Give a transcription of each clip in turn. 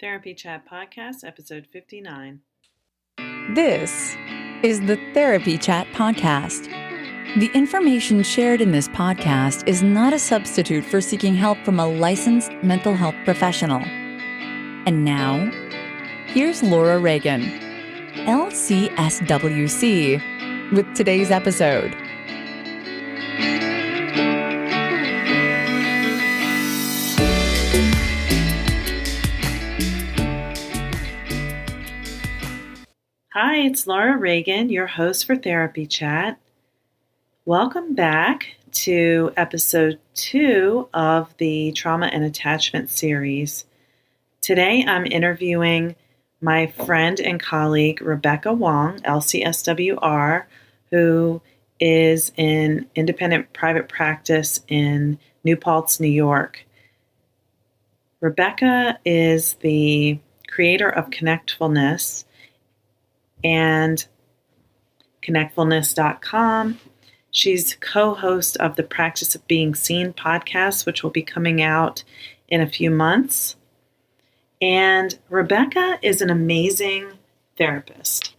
Therapy Chat Podcast, episode 59. This is the Therapy Chat Podcast. The information shared in this podcast is not a substitute for seeking help from a licensed mental health professional. And now, here's Laura Reagan, LCSW-C, with today's episode. Hi, it's Laura Reagan, your host for Therapy Chat. Welcome back to episode 2 of the Trauma and Attachment series. Today I'm interviewing my friend and colleague Rebecca Wong, LCSW-R, who is in independent private practice in New Paltz, New York. Rebecca is the creator of Connectfulness and Connectfulness.com. She's co-host of the Practice of Being Seen podcast, which will be coming out in a few months. And Rebecca is an amazing therapist.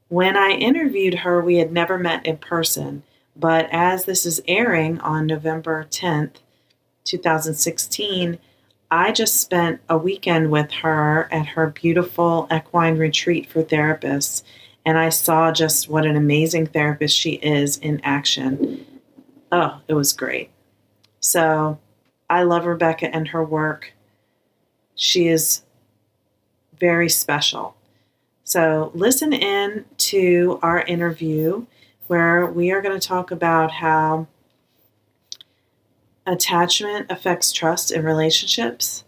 When I interviewed her, we had never met in person, but as this is airing on November 10th, 2016, I just spent a weekend with her at her beautiful equine retreat for therapists, and I saw just what an amazing therapist she is in action. Oh, it was great. So I love Rebecca and her work. She is very special. So listen in to our interview where we are going to talk about how attachment affects trust in relationships,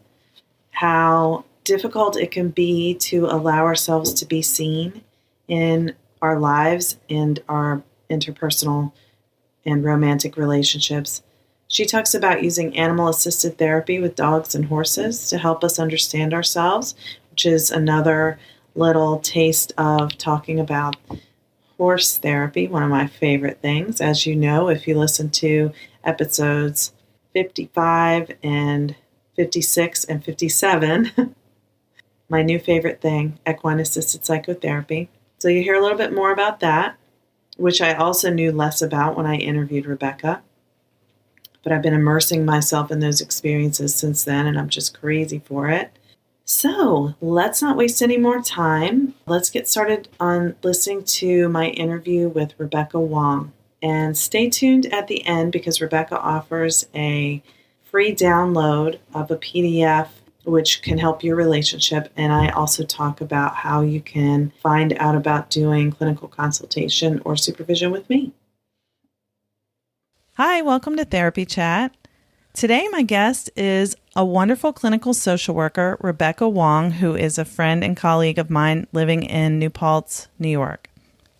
how difficult it can be to allow ourselves to be seen in our lives and our interpersonal and romantic relationships. She talks about using animal-assisted therapy with dogs and horses to help us understand ourselves, which is another little taste of talking about horse therapy, one of my favorite things. As you know, if you listen to episodes 55 and 56 and 57, my new favorite thing, equine-assisted psychotherapy. So you hear a little bit more about that, which I also knew less about when I interviewed Rebecca. But I've been immersing myself in those experiences since then, and I'm just crazy for it. So let's not waste any more time. Let's get started on listening to my interview with Rebecca Wong. And stay tuned at the end because Rebecca offers a free download of a PDF which can help your relationship. And I also talk about how you can find out about doing clinical consultation or supervision with me. Hi, welcome to Therapy Chat. Today my guest is a wonderful clinical social worker, Rebecca Wong, who is a friend and colleague of mine living in New Paltz, New York.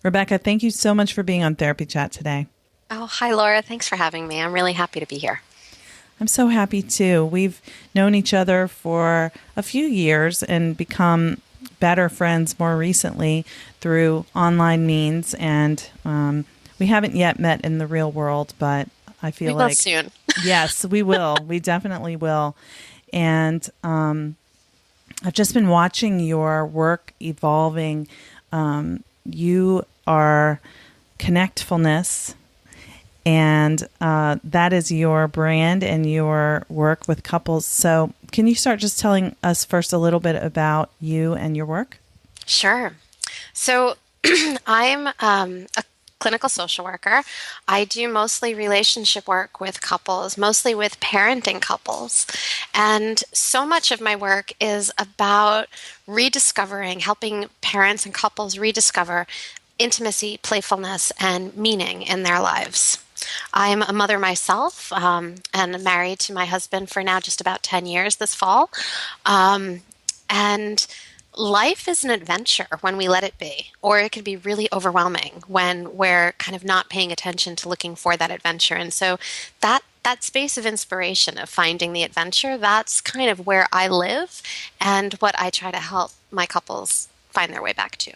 Rebecca, thank you so much for being on Therapy Chat today. Oh, hi, Laura. Thanks for having me. I'm really happy to be here. I'm so happy, too. We've known each other for a few years and become better friends more recently through online means. And we haven't yet met in the real world, but I feel like... We will soon. Yes, we will. We definitely will. And I've just been watching your work evolving. You are Connectfulness, and that is your brand and your work with couples. So can you start just telling us first a little bit about you and your work? Sure. So I'm a clinical social worker. I do mostly relationship work with couples, mostly with parenting couples. And so much of my work is about rediscovering, helping parents and couples rediscover intimacy, playfulness, and meaning in their lives. I'm a mother myself and married to my husband for now just about 10 years this fall. And life is an adventure when we let it be, or it can be really overwhelming when we're kind of not paying attention to looking for that adventure. And so that space of inspiration of finding the adventure, that's kind of where I live and what I try to help my couples find their way back to.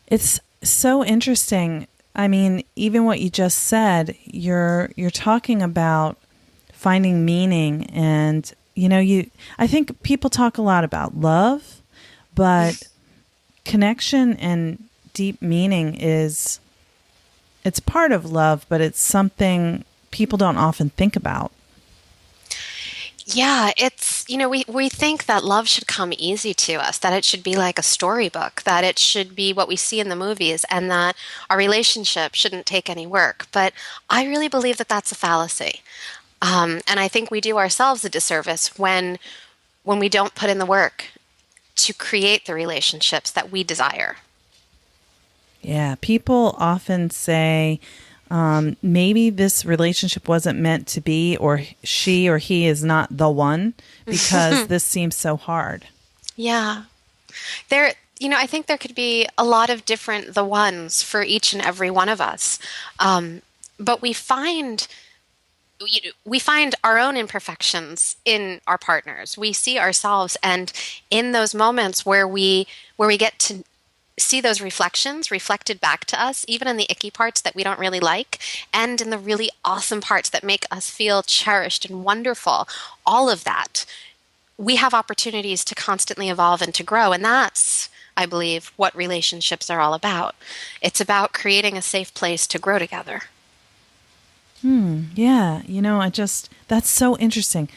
It's so interesting. I mean, even what you just said, you're talking about finding meaning and I think people talk a lot about love, but connection and deep meaning it's part of love, but it's something people don't often think about. Yeah, we think that love should come easy to us, that it should be like a storybook, that it should be what we see in the movies, and that our relationship shouldn't take any work. But I really believe that that's a fallacy. And I think we do ourselves a disservice when we don't put in the work to create the relationships that we desire. Yeah, people often say, maybe this relationship wasn't meant to be, or she or he is not the one because this seems so hard. Yeah. I think there could be a lot of different the ones for each and every one of us. But we find our own imperfections in our partners. We see ourselves, and in those moments where we get to see those reflections reflected back to us, even in the icky parts that we don't really like, and in the really awesome parts that make us feel cherished and wonderful, all of that, we have opportunities to constantly evolve and to grow. And that's, I believe, what relationships are all about. It's about creating a safe place to grow together. Yeah. That's so interesting.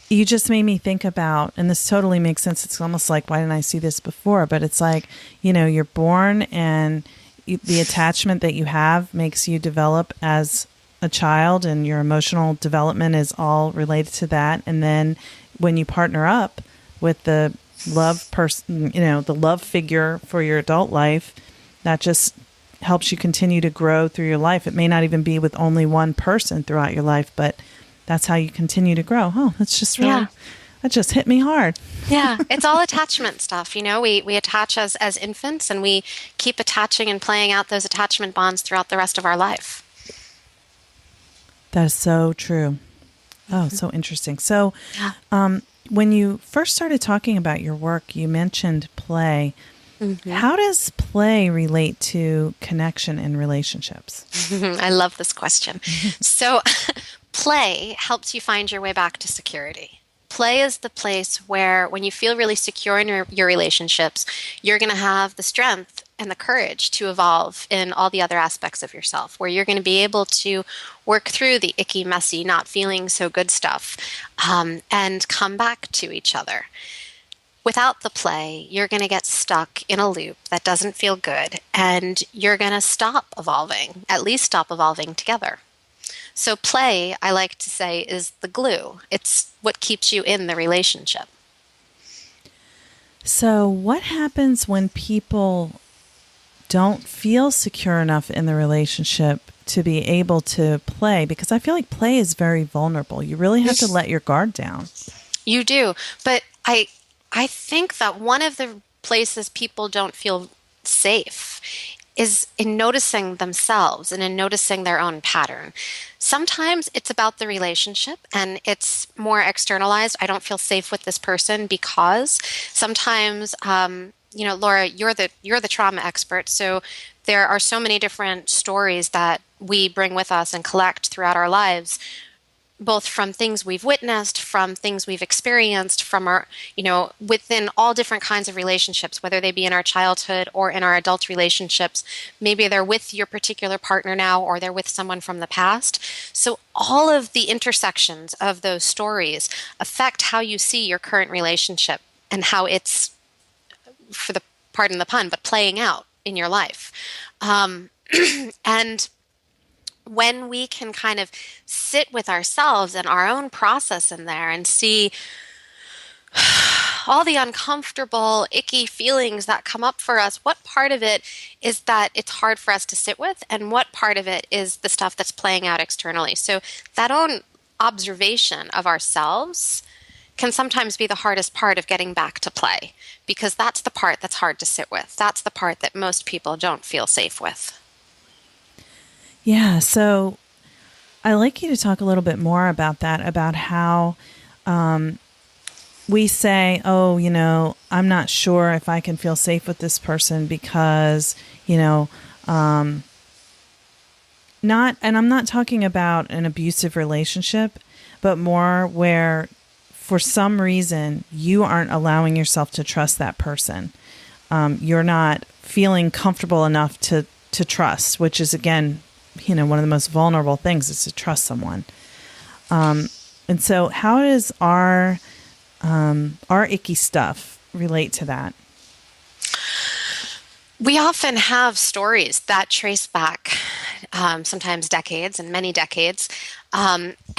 You just made me think about, and this totally makes sense. It's almost like, why didn't I see this before? But it's like, you're born, and the attachment that you have makes you develop as a child, and your emotional development is all related to that. And then when you partner up with the love person, the love figure for your adult life, that just helps you continue to grow through your life. It may not even be with only one person throughout your life, but that's how you continue to grow. Oh, that's just really, that just hit me hard. Yeah, it's all attachment stuff. We attach as infants, and we keep attaching and playing out those attachment bonds throughout the rest of our life. That is so true. Oh, so interesting. So when you first started talking about your work, you mentioned play. Mm-hmm. How does play relate to connection in relationships? I love this question. So play helps you find your way back to security. Play is the place where, when you feel really secure in your relationships, you're going to have the strength and the courage to evolve in all the other aspects of yourself, where you're going to be able to work through the icky, messy, not feeling so good stuff, and come back to each other. Without the play, you're going to get stuck in a loop that doesn't feel good, and you're going to stop evolving, at least stop evolving together. So play, I like to say, is the glue. It's what keeps you in the relationship. So what happens when people don't feel secure enough in the relationship to be able to play? Because I feel like play is very vulnerable. You really have to let your guard down. You do. But I think that one of the places people don't feel safe is in noticing themselves and in noticing their own pattern. Sometimes it's about the relationship and it's more externalized. I don't feel safe with this person because sometimes, Laura, you're the trauma expert. So there are so many different stories that we bring with us and collect throughout our lives, both from things we've witnessed, from things we've experienced, from our, within all different kinds of relationships, whether they be in our childhood or in our adult relationships. Maybe they're with your particular partner now, or they're with someone from the past. So all of the intersections of those stories affect how you see your current relationship and how it's, pardon the pun, but playing out in your life. And when we can kind of sit with ourselves and our own process in there and see all the uncomfortable, icky feelings that come up for us, what part of it is that it's hard for us to sit with, and what part of it is the stuff that's playing out externally? So that own observation of ourselves can sometimes be the hardest part of getting back to play, because that's the part that's hard to sit with. That's the part that most people don't feel safe with. Yeah, so I'd like you to talk a little bit more about that, about how we say, I'm not sure if I can feel safe with this person because, and I'm not talking about an abusive relationship, but more where for some reason you aren't allowing yourself to trust that person. You're not feeling comfortable enough to trust, which is, again, one of the most vulnerable things is to trust someone. And so how does our icky stuff relate to that? We often have stories that trace back sometimes decades and many decades.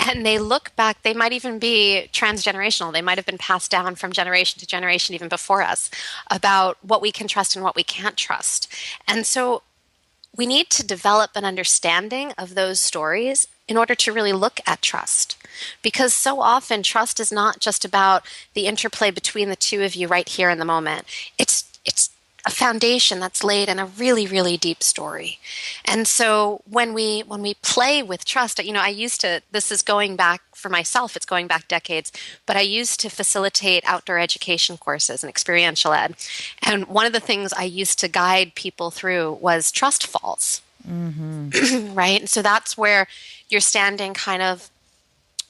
And they look back, they might even be transgenerational. They might have been passed down from generation to generation, even before us, about what we can trust and what we can't trust. And so we need to develop an understanding of those stories in order to really look at trust. Because so often trust is not just about the interplay between the two of you right here in the moment. It's a foundation that's laid in a really, really deep story. And so when we play with trust, I used to, this is going back for myself, it's going back decades, but I used to facilitate outdoor education courses and experiential ed. And one of the things I used to guide people through was trust falls. Mm-hmm. Right? And so that's where you're standing kind of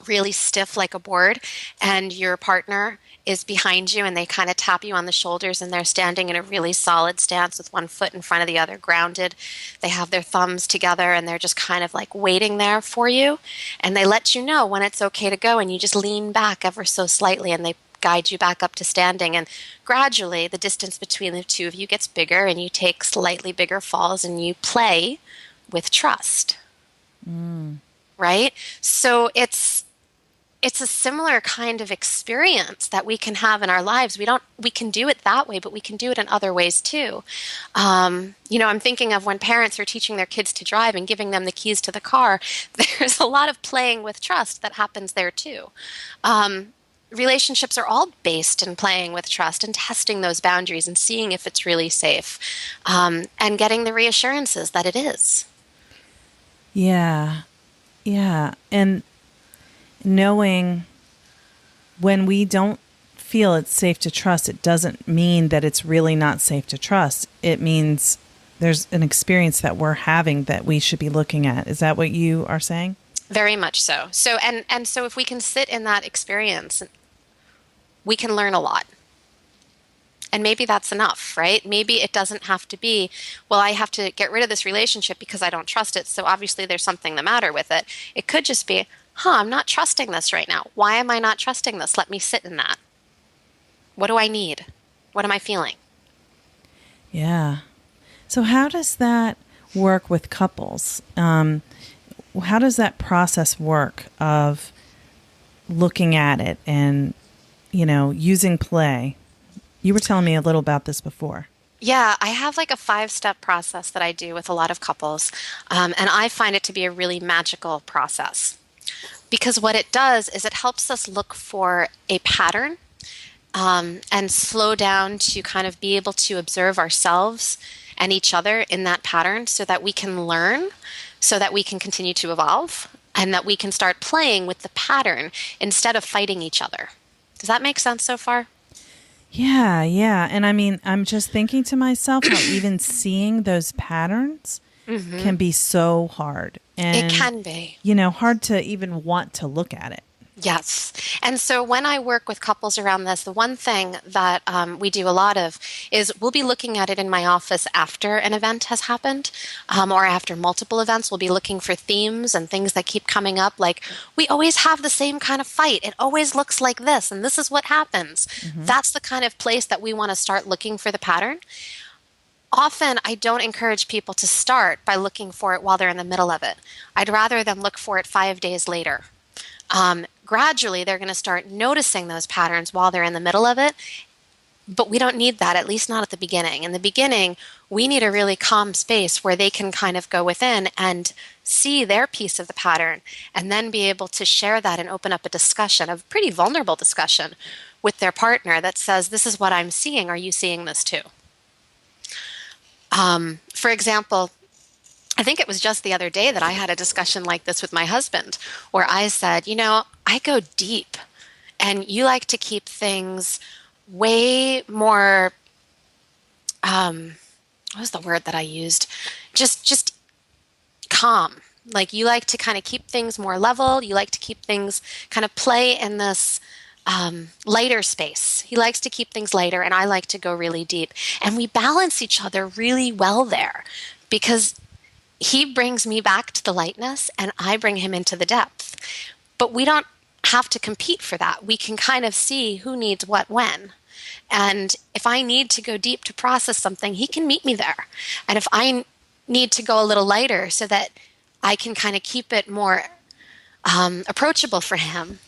really stiff like a board, and your partner is behind you, and they kind of tap you on the shoulders, and they're standing in a really solid stance with one foot in front of the other, grounded. They have their thumbs together, and they're just kind of like waiting there for you, and they let you know when it's okay to go, and you just lean back ever so slightly, and they guide you back up to standing. And gradually the distance between the two of you gets bigger, and you take slightly bigger falls, and you play with trust. Right? So it's a similar kind of experience that we can have in our lives. We can do it that way, but we can do it in other ways too. I'm thinking of when parents are teaching their kids to drive and giving them the keys to the car, there's a lot of playing with trust that happens there too. Relationships are all based in playing with trust and testing those boundaries and seeing if it's really safe, and getting the reassurances that it is. Yeah. And knowing when we don't feel it's safe to trust, it doesn't mean that it's really not safe to trust. It means there's an experience that we're having that we should be looking at. Is that what you are saying? Very much so. So if we can sit in that experience, we can learn a lot. And maybe that's enough, right? Maybe it doesn't have to be, well, I have to get rid of this relationship because I don't trust it, so obviously there's something the matter with it. It could just be, I'm not trusting this right now. Why am I not trusting this? Let me sit in that. What do I need? What am I feeling? Yeah. So how does that work with couples? How does that process work of looking at it and, using play? You were telling me a little about this before. Yeah, I have like a 5-step process that I do with a lot of couples, and I find it to be a really magical process. Because what it does is it helps us look for a pattern, and slow down to kind of be able to observe ourselves and each other in that pattern so that we can learn, so that we can continue to evolve, and that we can start playing with the pattern instead of fighting each other. Does that make sense so far? Yeah. And I mean, I'm just thinking to myself how even seeing those patterns can be so hard. And, it can be. Hard to even want to look at it. Yes. And so when I work with couples around this, the one thing that we do a lot of is we'll be looking at it in my office after an event has happened, or after multiple events. We'll be looking for themes and things that keep coming up, like, we always have the same kind of fight. It always looks like this, and this is what happens. That's the kind of place that we want to start looking for the pattern. Often, I don't encourage people to start by looking for it while they're in the middle of it. I'd rather them look for it 5 days later. Gradually, they're going to start noticing those patterns while they're in the middle of it, but we don't need that, at least not at the beginning. In the beginning, we need a really calm space where they can kind of go within and see their piece of the pattern, and then be able to share that and open up a discussion, a pretty vulnerable discussion with their partner that says, this is what I'm seeing. Are you seeing this too? For example, I think it was just the other day that I had a discussion like this with my husband, where I said, I go deep, and you like to keep things way more, what was the word that I used? Just calm. Like, you like to kind of keep things more level. You like to keep things kind of play in this lighter space. He likes to keep things lighter, and I like to go really deep. And we balance each other really well there because he brings me back to the lightness and I bring him into the depth. But we don't have to compete for that. We can kind of see who needs what when. And if I need to go deep to process something, he can meet me there. And if I need to go a little lighter so that I can kind of keep it more approachable for him,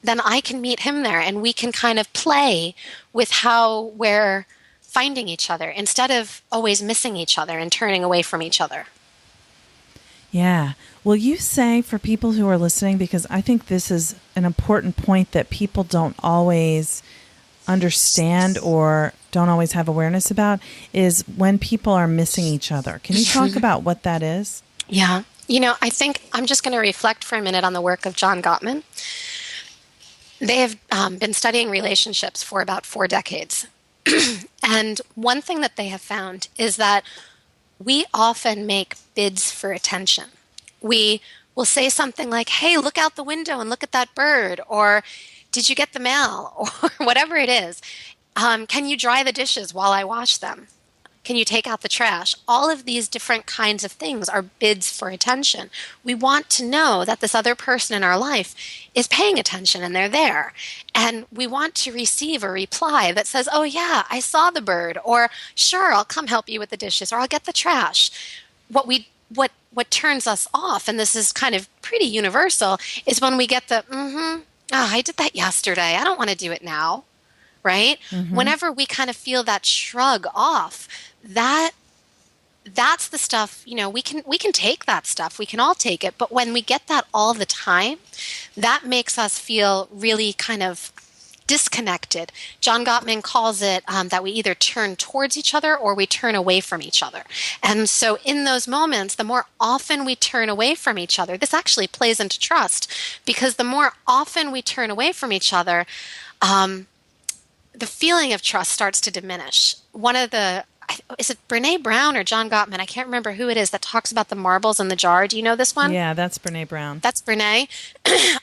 then I can meet him there and we can kind of play with how we're finding each other instead of always missing each other and turning away from each other. Yeah. Will you say for people who are listening, because I think this is an important point that people don't always understand or don't always have awareness about, is when people are missing each other. Can you talk about what that is? Yeah. I think I'm just going to reflect for a minute on the work of John Gottman. They have been studying relationships for about 4 decades. And one thing that they have found is that we often make bids for attention. We will say something like, hey, look out the window and look at that bird, or did you get the mail, or whatever it is. Can you dry the dishes while I wash them? Can you take out the trash? All of these different kinds of things are bids for attention. We want to know that this other person in our life is paying attention and they're there. And we want to receive a reply that says, oh yeah, I saw the bird, or sure, I'll come help you with the dishes, or I'll get the trash. What turns us off, and this is kind of pretty universal, is when we get the, I did that yesterday, I don't want to do it now. Right? Mm-hmm. Whenever we kind of feel that shrug off, that's the stuff, we can take that stuff. We can all take it. But when we get that all the time, that makes us feel really kind of disconnected. John Gottman calls it that we either turn towards each other or we turn away from each other. And so in those moments, the more often we turn away from each other, this actually plays into trust, because the more often we turn away from each other, the feeling of trust starts to diminish. Is it Brene Brown or John Gottman? I can't remember who it is that talks about the marbles in the jar. Do you know this one? Yeah, that's Brene Brown. That's Brene.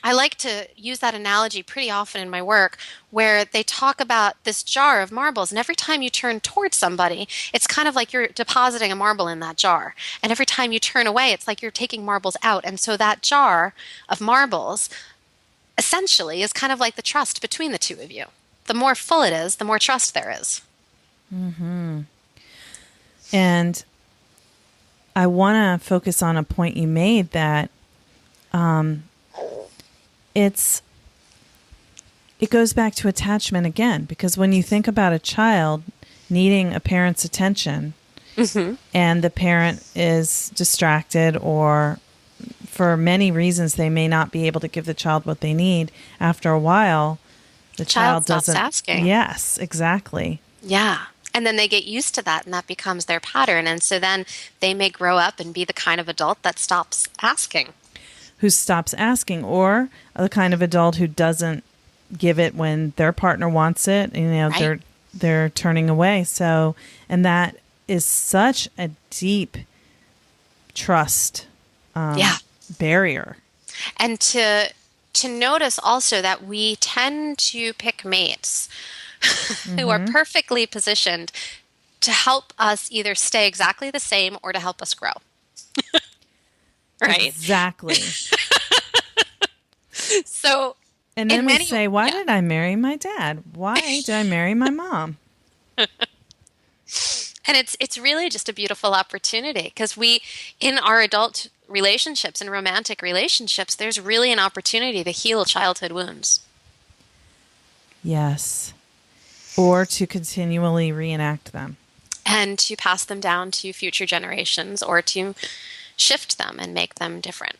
I like to use that analogy pretty often in my work, where they talk about this jar of marbles, and every time you turn towards somebody, it's kind of like you're depositing a marble in that jar. And every time you turn away, it's like you're taking marbles out. And so that jar of marbles essentially is kind of like the trust between the two of you. The more full it is, the more trust there is. Mm-hmm. And I want to focus on a point you made that it goes back to attachment again, because when you think about a child needing a parent's attention, mm-hmm. and the parent is distracted, or for many reasons they may not be able to give the child what they need, after a while the child doesn't stops asking. Yes, exactly. Yeah. And then they get used to that, and that becomes their pattern. And so then they may grow up and be the kind of adult that stops asking. Who stops asking, or the kind of adult who doesn't give it when their partner wants it. Right. They're turning away. So, and that is such a deep trust barrier. And to notice also that we tend to pick mates mm-hmm. who are perfectly positioned to help us either stay exactly the same or to help us grow. Right? Exactly. So, and then we say, why did I marry my dad? Why did I marry my mom? And it's really just a beautiful opportunity, because in our adult relationships and romantic relationships, there's really an opportunity to heal childhood wounds. Yes. Or to continually reenact them. And to pass them down to future generations, or to shift them and make them different.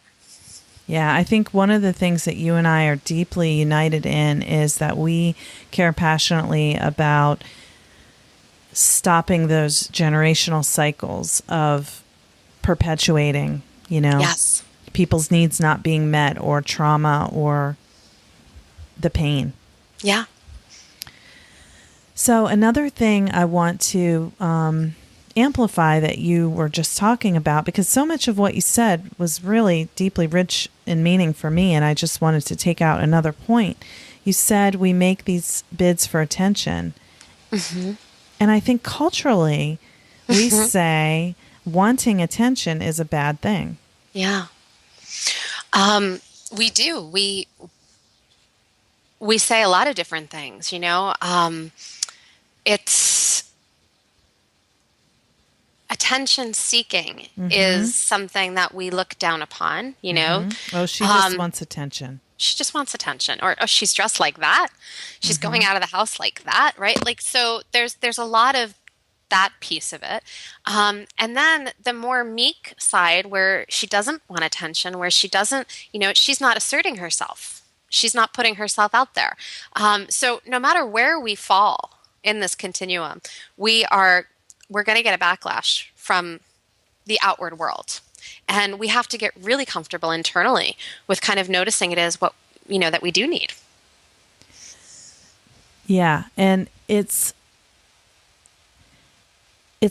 Yeah, I think one of the things that you and I are deeply united in is that we care passionately about stopping those generational cycles of perpetuating, yes, people's needs not being met, or trauma, or the pain. Yeah. So another thing I want to amplify that you were just talking about, because so much of what you said was really deeply rich in meaning for me, and I just wanted to take out another point. you said we make these bids for attention. Mm-hmm. And I think culturally, we say wanting attention is a bad thing. Yeah. We do. We say a lot of different things, it's attention seeking is something that we look down upon, Oh, she just wants attention. She just wants attention, or she's dressed like that. She's going out of the house like that, right? Like, so there's a lot of that piece of it. And then the more meek side where she doesn't want attention, where she doesn't, she's not asserting herself. She's not putting herself out there. So no matter where we fall in this continuum, we're going to get a backlash from the outward world. And we have to get really comfortable internally with kind of noticing it as what, that we do need. Yeah. And it's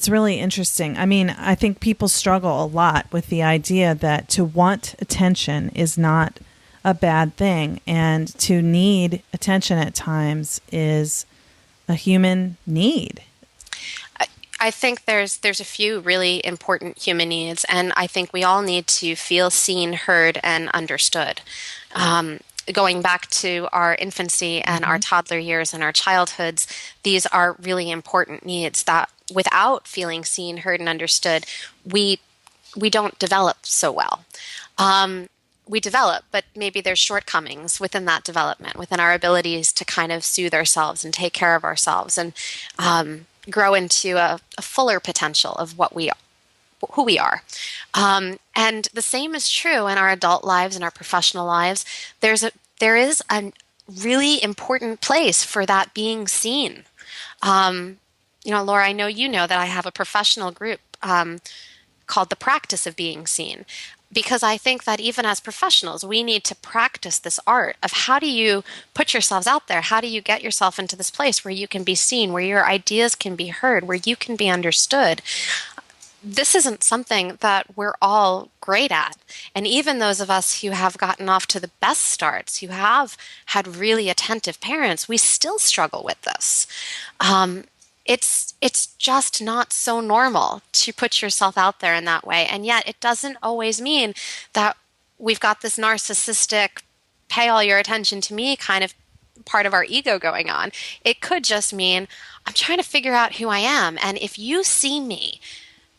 really interesting. I mean, I think people struggle a lot with the idea that to want attention is not a bad thing, and to need attention at times is a human need. I think there's a few really important human needs, and I think we all need to feel seen, heard, and understood. Going back to our infancy and our toddler years and our childhoods, these are really important needs that without feeling seen, heard, and understood, we don't develop so well. We develop, but maybe there's shortcomings within that development, within our abilities to kind of soothe ourselves and take care of ourselves and grow into a fuller potential of who we are. And the same is true in our adult lives and our professional lives. There is a really important place for that being seen. Laura, I know that I have a professional group called The Practice of Being Seen, because I think that even as professionals, we need to practice this art of how do you put yourselves out there? How do you get yourself into this place where you can be seen, where your ideas can be heard, where you can be understood? This isn't something that we're all great at. And even those of us who have gotten off to the best starts, who have had really attentive parents, we still struggle with this. It's just not so normal to put yourself out there in that way. And yet it doesn't always mean that we've got this narcissistic, pay all your attention to me kind of part of our ego going on. It could just mean I'm trying to figure out who I am. And if you see me,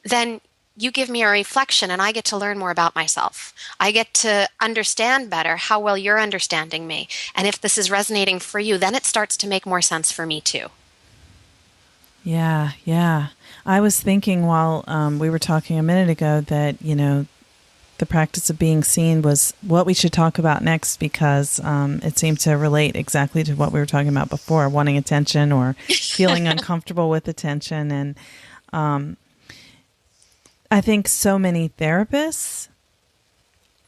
then you give me a reflection and I get to learn more about myself. I get to understand better how well you're understanding me. And if this is resonating for you, then it starts to make more sense for me too. Yeah. I was thinking while we were talking a minute ago that, the practice of being seen was what we should talk about next, because it seemed to relate exactly to what we were talking about before, wanting attention or feeling uncomfortable with attention. And I think so many therapists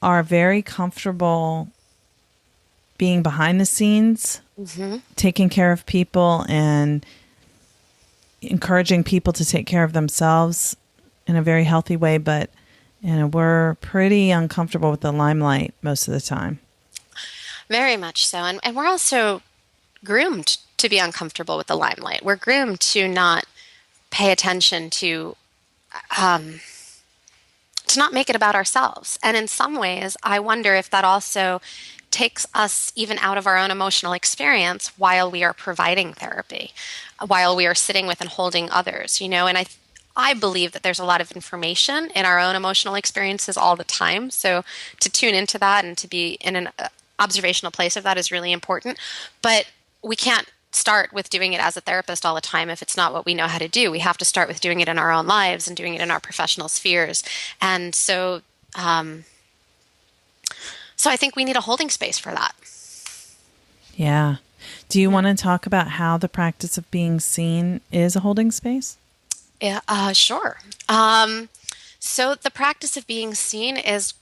are very comfortable being behind the scenes, taking care of people and encouraging people to take care of themselves in a very healthy way, but we're pretty uncomfortable with the limelight most of the time. Very much so. And we're also groomed to be uncomfortable with the limelight. We're groomed to not pay attention to not make it about ourselves. And in some ways, I wonder if that also takes us even out of our own emotional experience while we are providing therapy, while we are sitting with and holding others, and I believe that there's a lot of information in our own emotional experiences all the time. So to tune into that and to be in an observational place of that is really important. But we can't start with doing it as a therapist all the time if it's not what we know how to do. We have to start with doing it in our own lives and doing it in our professional spheres. And so I think we need a holding space for that. Yeah. Do you want to talk about how the practice of being seen is a holding space? Yeah, sure. So the practice of being seen is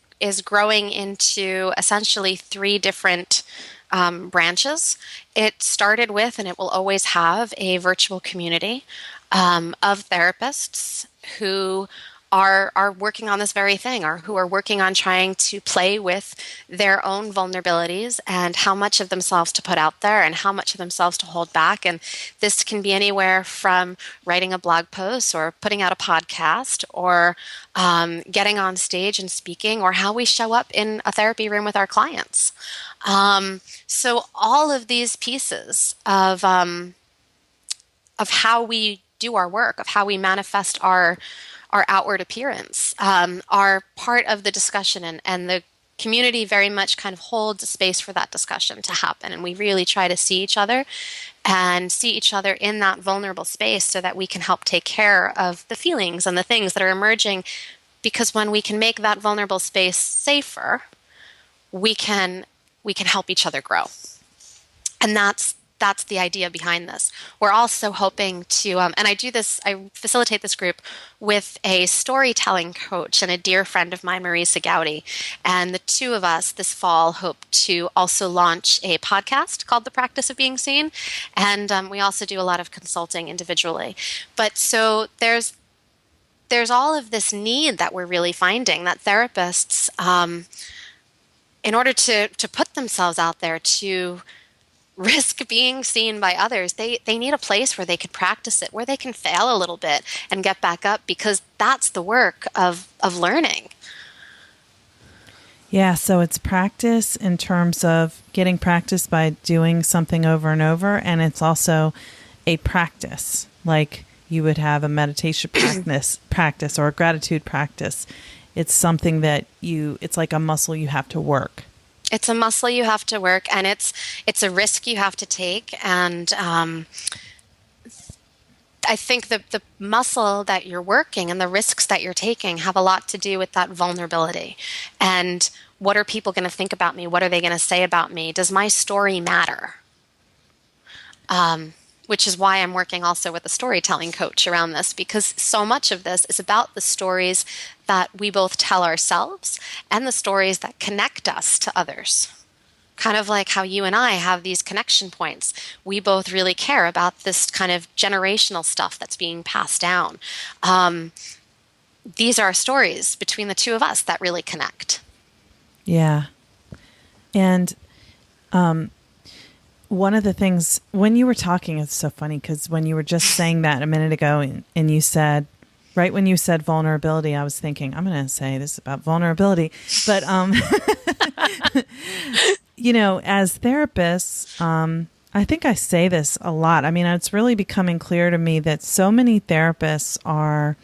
growing into essentially 3 different branches. It started with, and it will always have, a virtual community of therapists who are working on this very thing, or who are working on trying to play with their own vulnerabilities and how much of themselves to put out there and how much of themselves to hold back. And this can be anywhere from writing a blog post or putting out a podcast or getting on stage and speaking, or how we show up in a therapy room with our clients. So all of these pieces of how we do our work, of how we manifest our outward appearance, are part of the discussion, and the community very much kind of holds space for that discussion to happen. And we really try to see each other in that vulnerable space so that we can help take care of the feelings and the things that are emerging. Because when we can make that vulnerable space safer, we can help each other grow. And that's the idea behind this. We're also hoping to, and I facilitate this group with a storytelling coach and a dear friend of mine, Marisa Gowdy. And the two of us this fall hope to also launch a podcast called The Practice of Being Seen. And we also do a lot of consulting individually. But so there's all of this need that we're really finding, that therapists, in order to put themselves out there, to risk being seen by others, they need a place where they can practice it, where they can fail a little bit and get back up, because that's the work of learning. Yeah, so it's practice in terms of getting practice by doing something over and over, and it's also a practice, like you would have a meditation practice or a gratitude practice. It's something that it's like a muscle you have to work. It's a muscle you have to work, and it's a risk you have to take. And I think the muscle that you're working and the risks that you're taking have a lot to do with that vulnerability. And what are people going to think about me? What are they going to say about me? Does my story matter? Which is why I'm working also with a storytelling coach around this, because so much of this is about the stories that we both tell ourselves and the stories that connect us to others. Kind of like how you and I have these connection points. We both really care about this kind of generational stuff that's being passed down. These are stories between the two of us that really connect. Yeah. And one of the things, when you were talking, it's so funny because when you were just saying that a minute ago and you said, right when you said vulnerability, I was thinking, I'm going to say this about vulnerability. But, as therapists, I think I say this a lot. I mean, it's really becoming clear to me that so many therapists are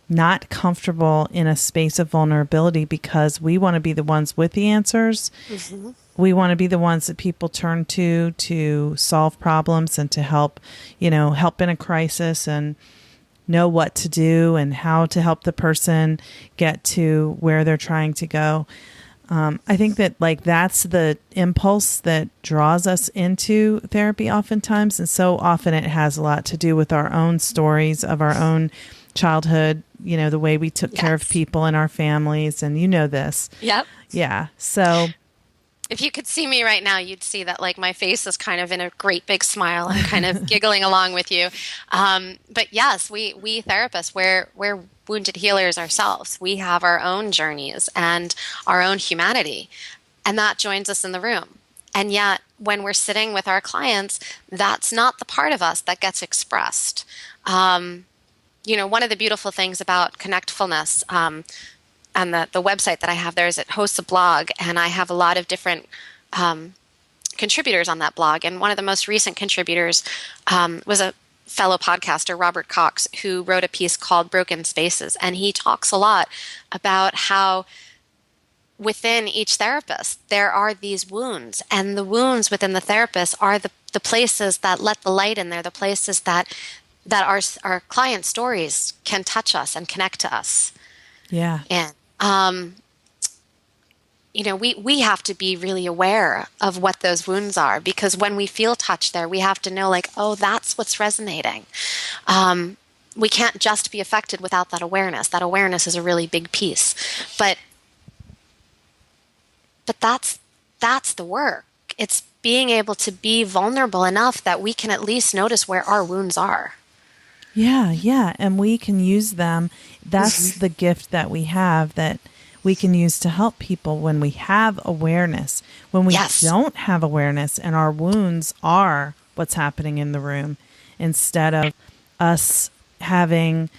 not comfortable in a space of vulnerability because we want to be the ones with the answers. Mm-hmm. We want to be the ones that people turn to solve problems and to help in a crisis and know what to do and how to help the person get to where they're trying to go. I think that that's the impulse that draws us into therapy oftentimes. And so often it has a lot to do with our own stories of our own childhood, the way we took care of people in our families. And this. Yep. Yeah. So if you could see me right now, you'd see that my face is kind of in a great big smile. I'm kind of giggling along with you. But yes, we therapists, we're wounded healers ourselves. We have our own journeys and our own humanity, and that joins us in the room. And yet, when we're sitting with our clients, that's not the part of us that gets expressed. One of the beautiful things about Connectfulness, and the website that I have there is it hosts a blog, and I have a lot of different contributors on that blog. And one of the most recent contributors was a fellow podcaster, Robert Cox, who wrote a piece called Broken Spaces. And he talks a lot about how within each therapist, there are these wounds, and the wounds within the therapist are the places that let the light in there, the places that our client stories can touch us and connect to us. Yeah. And we have to be really aware of what those wounds are, because when we feel touched there, we have to know oh, that's what's resonating. We can't just be affected without that awareness. That awareness is a really big piece, but that's the work. It's being able to be vulnerable enough that we can at least notice where our wounds are. Yeah, yeah. And we can use them. That's the gift that we have that we can use to help people when we have awareness. When we Yes. don't have awareness and our wounds are what's happening in the room, instead of us having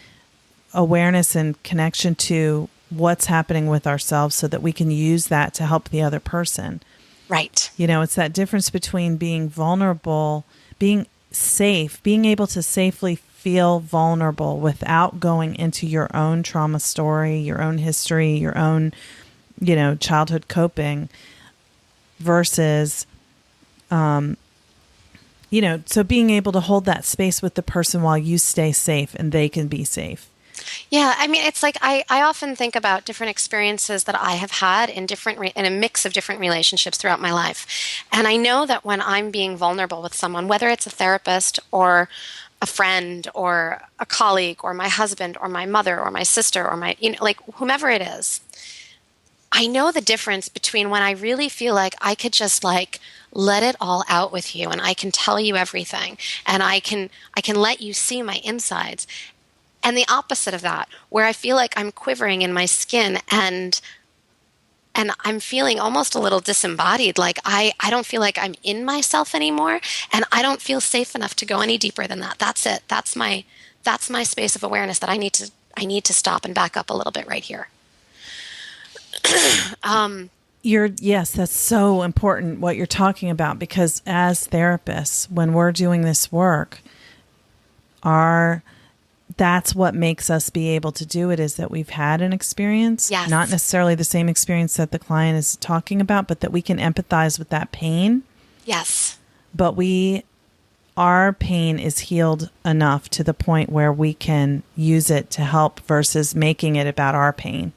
awareness and connection to what's happening with ourselves so that we can use that to help the other person. Right. You know, it's that difference between being vulnerable, being safe, being able to safely feel vulnerable without going into your own trauma story, your own history, your own, childhood coping versus, so being able to hold that space with the person while you stay safe and they can be safe. Yeah, I mean, it's like I often think about different experiences that I have had in in a mix of different relationships throughout my life. And I know that when I'm being vulnerable with someone, whether it's a therapist or a friend or a colleague or my husband or my mother or my sister or like whomever it is, I know the difference between when I really feel like I could just like let it all out with you and I can tell you everything and I can let you see my insides. And the opposite of that, where I feel like I'm quivering in my skin and I'm feeling almost a little disembodied, like I don't feel like I'm in myself anymore, and I don't feel safe enough to go any deeper than that. That's it. That's my space of awareness that I need to stop and back up a little bit right here. Yes, that's so important what you're talking about, because as therapists, when we're doing this work, that's what makes us be able to do it, is that we've had an experience, Yes. not necessarily the same experience that the client is talking about, but that we can empathize with that pain. Yes. But our pain is healed enough to the point where we can use it to help versus making it about our pain.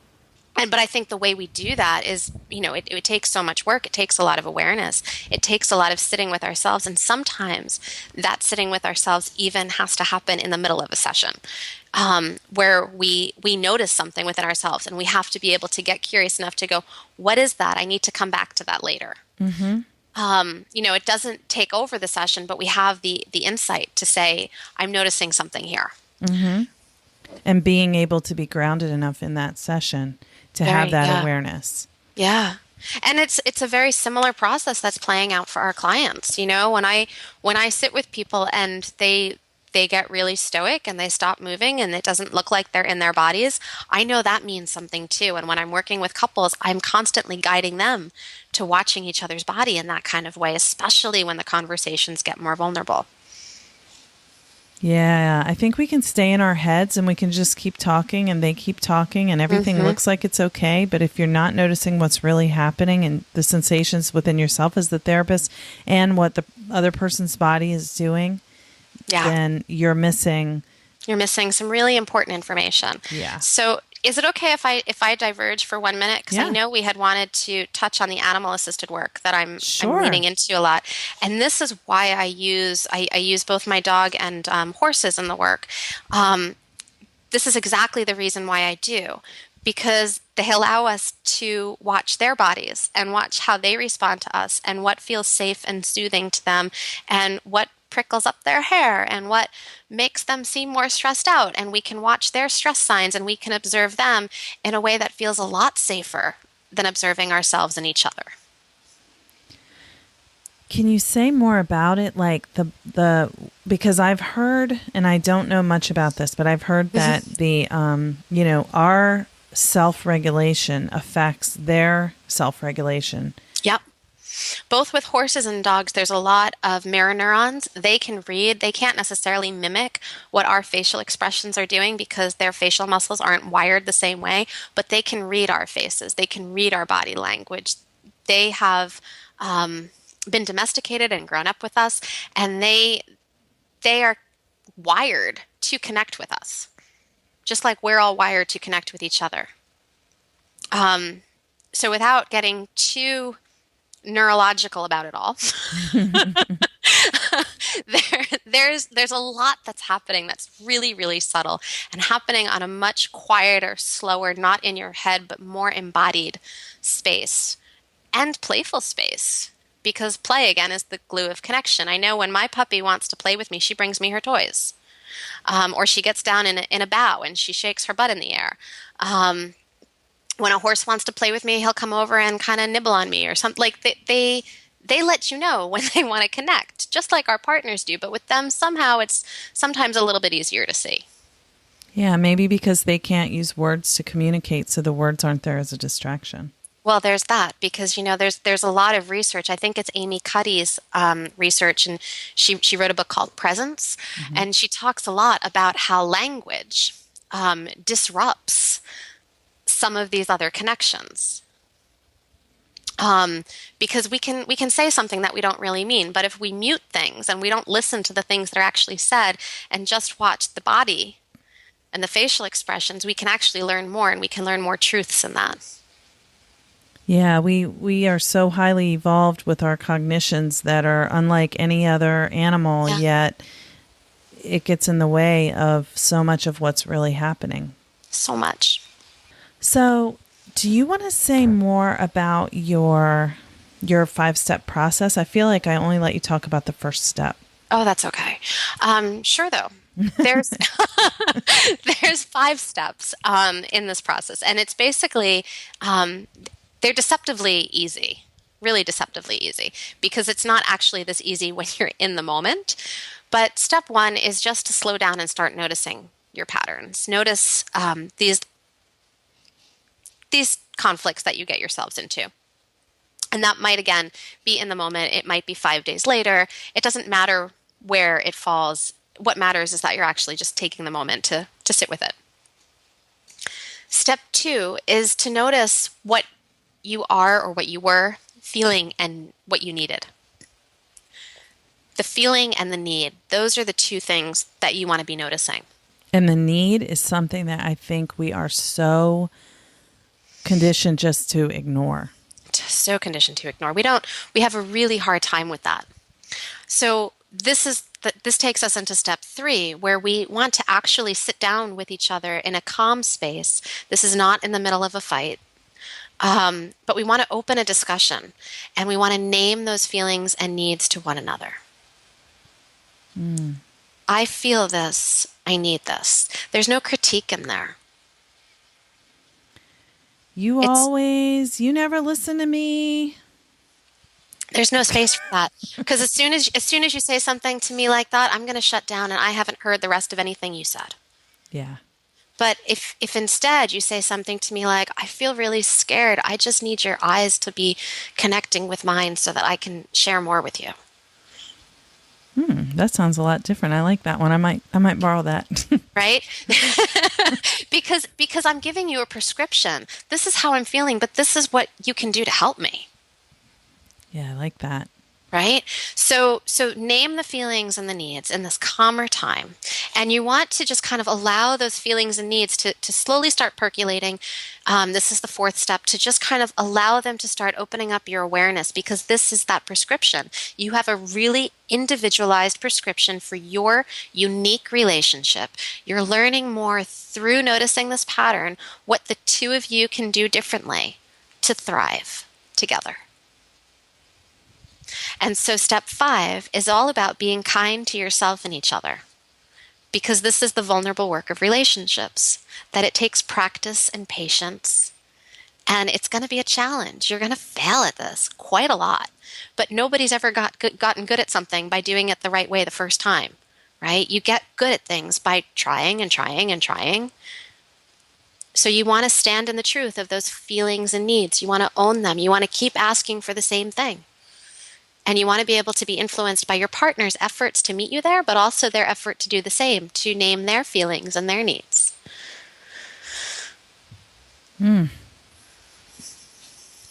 But I think the way we do that is, it takes so much work. It takes a lot of awareness. It takes a lot of sitting with ourselves. And sometimes that sitting with ourselves even has to happen in the middle of a session, where we notice something within ourselves and we have to be able to get curious enough to go, what is that? I need to come back to that later. Mm-hmm. It doesn't take over the session, but we have the insight to say, I'm noticing something here. Mm-hmm. And being able to be grounded enough in that session to have that awareness. Yeah. And it's a very similar process that's playing out for our clients. When I sit with people and they get really stoic and they stop moving and it doesn't look like they're in their bodies, I know that means something too. And when I'm working with couples, I'm constantly guiding them to watching each other's body in that kind of way, especially when the conversations get more vulnerable. Yeah, I think we can stay in our heads and we can just keep talking and they keep talking and everything looks like it's okay. But if you're not noticing what's really happening and the sensations within yourself as the therapist and what the other person's body is doing, then you're missing some really important information. Yeah. So is it okay if I diverge for 1 minute? Because I know we had wanted to touch on the animal-assisted work that I'm leaning into a lot, and this is why I use both my dog and horses in the work. This is exactly the reason why I do, because they allow us to watch their bodies and watch how they respond to us and what feels safe and soothing to them and what prickles up their hair and what makes them seem more stressed out. And we can watch their stress signs and we can observe them in a way that feels a lot safer than observing ourselves and each other. Can you say more about it? Like because I've heard, and I don't know much about this, but I've heard that our self-regulation affects their self-regulation. Yep. Both with horses and dogs, there's a lot of mirror neurons. They can read. They can't necessarily mimic what our facial expressions are doing because their facial muscles aren't wired the same way, but they can read our faces. They can read our body language. They have been domesticated and grown up with us, and they are wired to connect with us, just like we're all wired to connect with each other. So without getting too neurological about it all, there's a lot that's happening that's really, really subtle and happening on a much quieter, slower, not in your head, but more embodied space and playful space, because play, again, is the glue of connection. I know when my puppy wants to play with me, she brings me her toys. Or she gets down in a bow and she shakes her butt in the air. When a horse wants to play with me, he'll come over and kind of nibble on me or something. Like they let you know when they want to connect, just like our partners do. But with them, somehow it's sometimes a little bit easier to see. Yeah, maybe because they can't use words to communicate, so the words aren't there as a distraction. Well, there's that because there's a lot of research. I think it's Amy Cuddy's research, and she wrote a book called Presence, and she talks a lot about how language disrupts some of these other connections. Because we can say something that we don't really mean, but if we mute things and we don't listen to the things that are actually said and just watch the body and the facial expressions, we can actually learn more, and we can learn more truths in that. Yeah, we are so highly evolved with our cognitions that are unlike any other animal, yet it gets in the way of so much of what's really happening. So much. So, do you want to say more about your 5-step process? I feel like I only let you talk about the first step. Oh, that's okay. Sure, though. There's there's 5 steps in this process, and it's basically they're deceptively easy, really deceptively easy, because it's not actually this easy when you're in the moment. But step 1 is just to slow down and start noticing your patterns. Notice these conflicts that you get yourselves into. And that might, again, be in the moment. It might be 5 days later. It doesn't matter where it falls. What matters is that you're actually just taking the moment to sit with it. Step 2 is to notice what you are or what you were feeling and what you needed. The feeling and the need, those are the 2 things that you want to be noticing. And the need is something that I think we are so conditioned just to ignore. So conditioned to ignore. We have a really hard time with that. So this takes us into step 3, where we want to actually sit down with each other in a calm space. This is not in the middle of a fight. But we want to open a discussion, and we want to name those feelings and needs to one another. I feel this. I need this. There's no critique in there. You never listen to me. There's no space for that. Because as soon as you say something to me like that, I'm going to shut down, and I haven't heard the rest of anything you said. Yeah. But if instead you say something to me like, I feel really scared, I just need your eyes to be connecting with mine so that I can share more with you. That sounds a lot different. I like that one. I might borrow that. Right? because I'm giving you a prescription. This is how I'm feeling, but this is what you can do to help me. Yeah, I like that. Right? So name the feelings and the needs in this calmer time. And you want to just kind of allow those feelings and needs to slowly start percolating. This is the 4th step, to just kind of allow them to start opening up your awareness, because this is that prescription. You have a really individualized prescription for your unique relationship. You're learning more through noticing this pattern, what the 2 of you can do differently to thrive together. And so step 5 is all about being kind to yourself and each other, because this is the vulnerable work of relationships, that it takes practice and patience, and it's going to be a challenge. You're going to fail at this quite a lot, but nobody's ever gotten good at something by doing it the right way the first time, right? You get good at things by trying and trying and trying. So you want to stand in the truth of those feelings and needs. You want to own them. You want to keep asking for the same thing. And you want to be able to be influenced by your partner's efforts to meet you there, but also their effort to do the same, to name their feelings and their needs.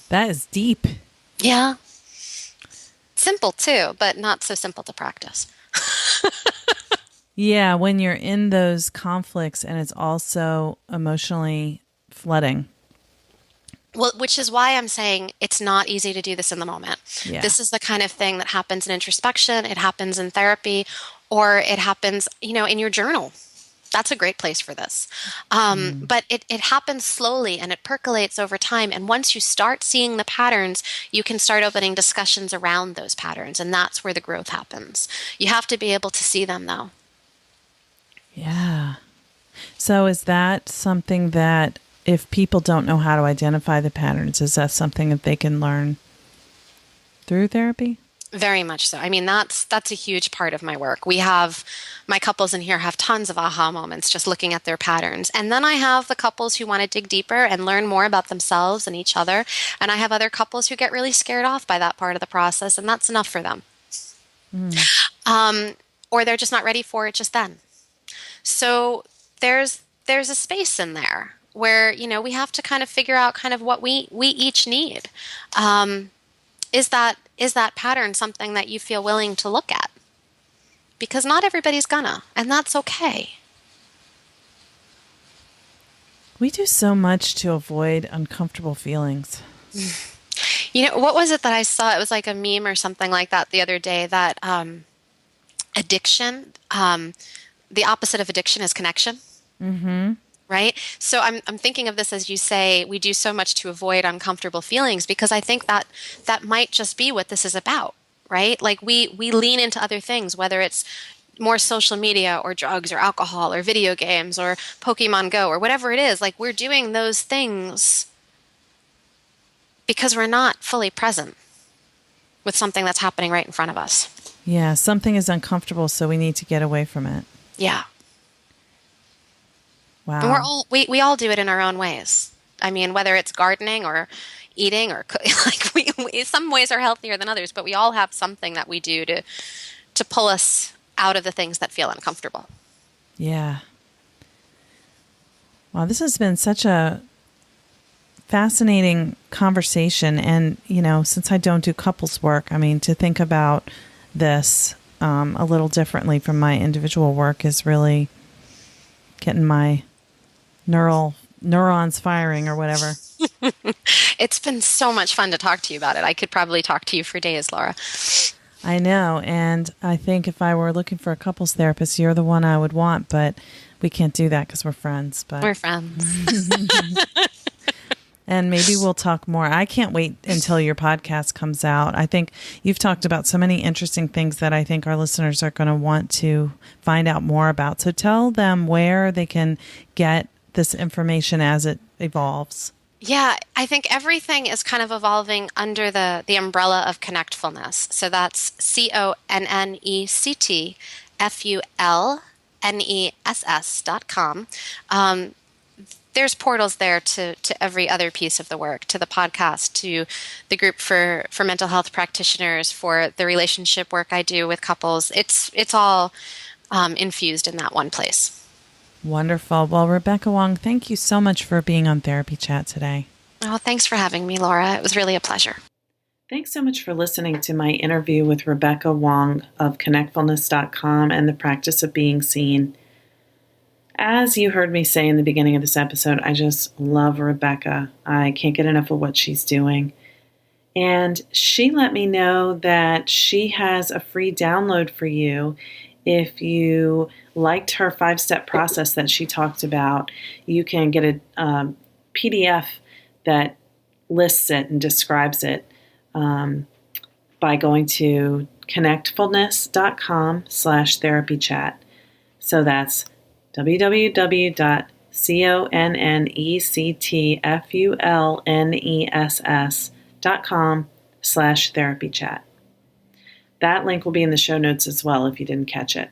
That is deep. Yeah. Simple too, but not so simple to practice. Yeah, when you're in those conflicts and it's also emotionally flooding. Well, which is why I'm saying it's not easy to do this in the moment. Yeah. This is the kind of thing that happens in introspection, it happens in therapy, or it happens, in your journal. That's a great place for this. But it happens slowly and it percolates over time. And once you start seeing the patterns, you can start opening discussions around those patterns. And that's where the growth happens. You have to be able to see them, though. So is that something that if people don't know how to identify the patterns, is that something that they can learn through therapy? Very much so. I mean, that's a huge part of my work. We have my couples in here have tons of aha moments just looking at their patterns. And then I have the couples who want to dig deeper and learn more about themselves and each other. And I have other couples who get really scared off by that part of the process, and that's enough for them. Or they're just not ready for it just then. So there's a space in there where, we have to kind of figure out kind of what we each need. Is that pattern something that you feel willing to look at? Because not everybody's gonna, and that's okay. We do so much to avoid uncomfortable feelings. What was it that I saw? It was like a meme or something like that the other day that addiction, the opposite of addiction is connection. Mm-hmm. Right? So I'm thinking of this as you say, we do so much to avoid uncomfortable feelings, because I think that might just be what this is about, right? Like we lean into other things, whether it's more social media or drugs or alcohol or video games or Pokemon Go or whatever it is. Like we're doing those things because we're not fully present with something that's happening right in front of us. Yeah, something is uncomfortable, so we need to get away from it. Yeah. Wow. And we all do it in our own ways. I mean, whether it's gardening or eating or like we some ways are healthier than others, but we all have something that we do to pull us out of the things that feel uncomfortable. Yeah. Wow, this has been such a fascinating conversation. And, since I don't do couples work, I mean, to think about this a little differently from my individual work is really getting my neurons firing or whatever. It's been so much fun to talk to you about it. I could probably talk to you for days, Laura. I know. And I think if I were looking for a couples therapist, you're the one I would want, but we can't do that because we're friends. But we're friends. And maybe we'll talk more. I can't wait until your podcast comes out. I think you've talked about so many interesting things that I think our listeners are going to want to find out more about. So tell them where they can get this information as it evolves. Yeah, I think everything is kind of evolving under the umbrella of Connectfulness. So that's CONNECTFULNESS.com. There's portals there to every other piece of the work, to the podcast, to the group for mental health practitioners, for the relationship work I do with couples. It's all infused in that one place. Wonderful. Well, Rebecca Wong, thank you so much for being on Therapy Chat today. Oh, thanks for having me, Laura. It was really a pleasure. Thanks so much for listening to my interview with Rebecca Wong of Connectfulness.com and the Practice of Being Seen. As you heard me say in the beginning of this episode, I just love Rebecca. I can't get enough of what she's doing. And she let me know that she has a free download for you. If you liked her 5-step process that she talked about, you can get a PDF that lists it and describes it by going to connectfulness.com/therapychat. So that's www.connectfulness.com/therapychat. That link will be in the show notes as well if you didn't catch it.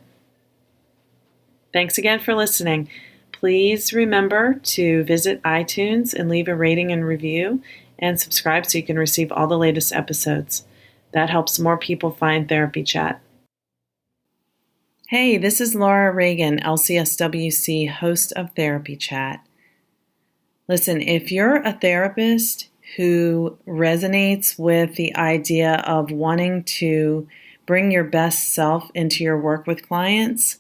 Thanks again for listening. Please remember to visit iTunes and leave a rating and review, and subscribe so you can receive all the latest episodes. That helps more people find Therapy Chat. Hey, this is Laura Reagan, LCSW-C, host of Therapy Chat. Listen, if you're a therapist who resonates with the idea of wanting to bring your best self into your work with clients,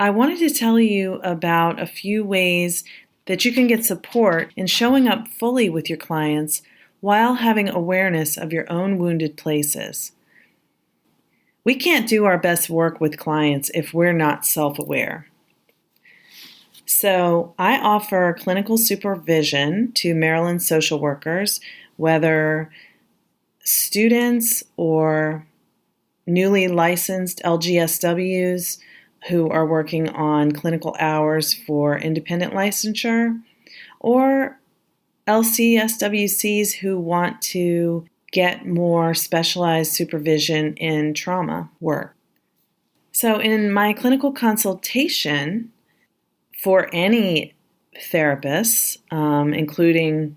I wanted to tell you about a few ways that you can get support in showing up fully with your clients while having awareness of your own wounded places. We can't do our best work with clients if we're not self-aware. So I offer clinical supervision to Maryland social workers, whether students or newly licensed LGSWs, who are working on clinical hours for independent licensure, or LCSW-Cs who want to get more specialized supervision in trauma work. So in my clinical consultation for any therapists, including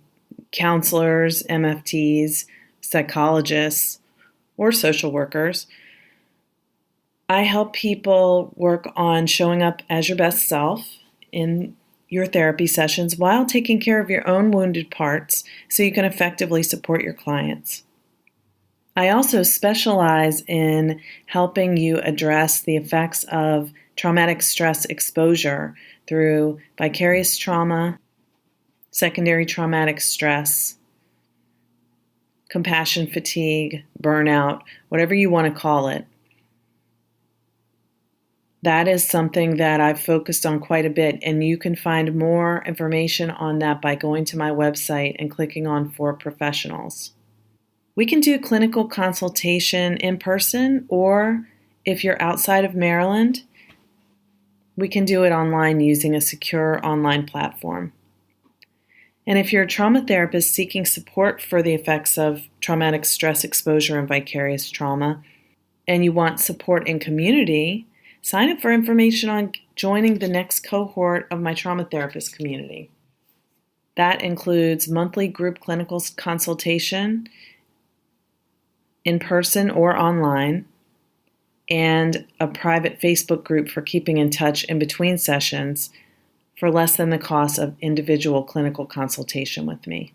counselors, MFTs, psychologists, or social workers, I help people work on showing up as your best self in your therapy sessions while taking care of your own wounded parts so you can effectively support your clients. I also specialize in helping you address the effects of traumatic stress exposure through vicarious trauma, secondary traumatic stress, compassion fatigue, burnout, whatever you want to call it. That is something that I've focused on quite a bit, and you can find more information on that by going to my website and clicking on For Professionals. We can do clinical consultation in person, or if you're outside of Maryland, we can do it online using a secure online platform. And if you're a trauma therapist seeking support for the effects of traumatic stress exposure and vicarious trauma, and you want support in community, sign up for information on joining the next cohort of my trauma therapist community. That includes monthly group clinical consultation, in person or online, and a private Facebook group for keeping in touch in between sessions for less than the cost of individual clinical consultation with me.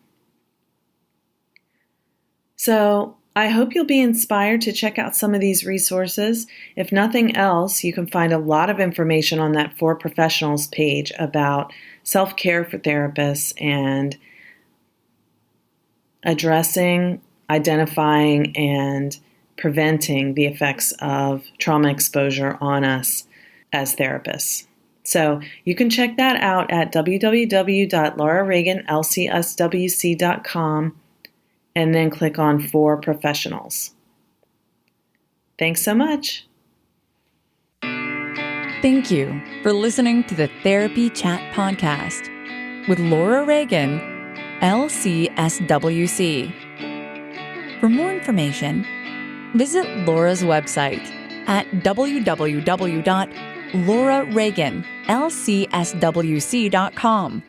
So I hope you'll be inspired to check out some of these resources. If nothing else, you can find a lot of information on that For Professionals page about self-care for therapists and addressing, identifying, and preventing the effects of trauma exposure on us as therapists. So you can check that out at www.laurareaganlcswc.com and then click on For Professionals. Thanks so much. Thank you for listening to the Therapy Chat Podcast with Laura Reagan, LCSW-C. For more information, visit Laura's website at www.laurareaganlcswc.com.